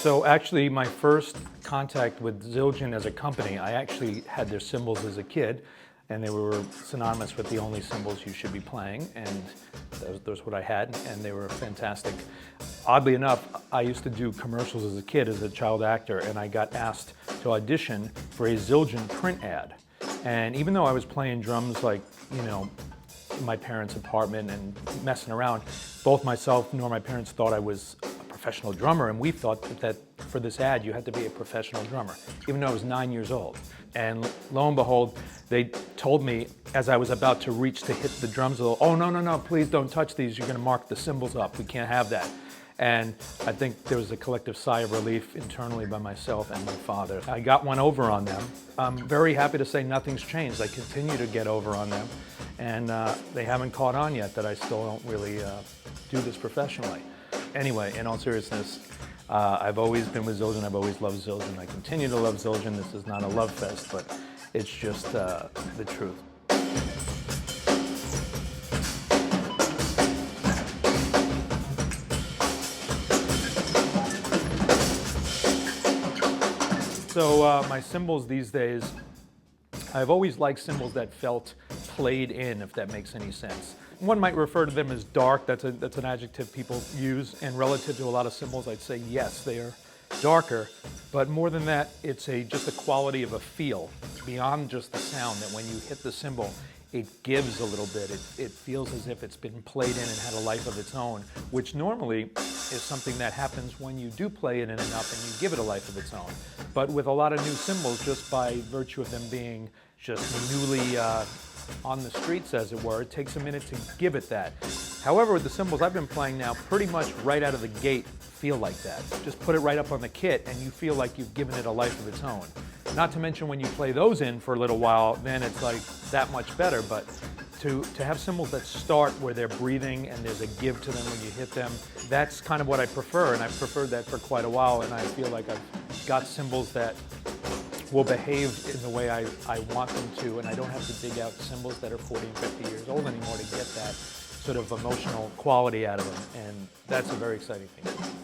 So actually, my first contact with Zildjian as a company, I actually had their cymbals as a kid, and they were synonymous with the only cymbals you should be playing, and those what I had, and they were fantastic. Oddly enough, I used to do commercials as a kid, as a child actor, and I got asked to audition for a Zildjian print ad. And even though I was playing drums like, you know, in my parents' apartment and messing around, both myself nor my parents thought I was a professional drummer, and we thought that for this ad you had to be a professional drummer, even though I was 9 years old. And lo and behold, they told me as I was about to reach to hit the drums, oh no, please don't touch these, you're gonna mark the cymbals up, we can't have that. And I think there was a collective sigh of relief internally by myself and my father. I got one over on them. I'm very happy to say nothing's changed. I continue to get over on them, and they haven't caught on yet that I still don't really do this professionally. Anyway, in all seriousness, I've always been with Zildjian. I've always loved Zildjian. I continue to love Zildjian. This is not a love fest, but it's just the truth. So my cymbals these days, I've always liked cymbals that felt played in, if that makes any sense. One might refer to them as dark, that's an adjective people use, and relative to a lot of cymbals, I'd say yes, they are darker, but more than that, it's just a quality of a feel, beyond just the sound, that when you hit the cymbal, it gives a little bit. It feels as if it's been played in and had a life of its own, which normally is something that happens when you do play it in enough and you give it a life of its own. But with a lot of new cymbals, just by virtue of them being just newly on the streets, as it were, it takes a minute to give it that. However, with the cymbals I've been playing now, pretty much right out of the gate feel like that. Just put it right up on the kit and you feel like you've given it a life of its own. Not to mention when you play those in for a little while, then it's like that much better. But to have cymbals that start where they're breathing and there's a give to them when you hit them, that's kind of what I prefer, and I've preferred that for quite a while, and I feel like I've got cymbals that will behave in the way I want them to, and I don't have to dig out cymbals that are 40 and 50 years old anymore to get that sort of emotional quality out of them, and that's a very exciting thing.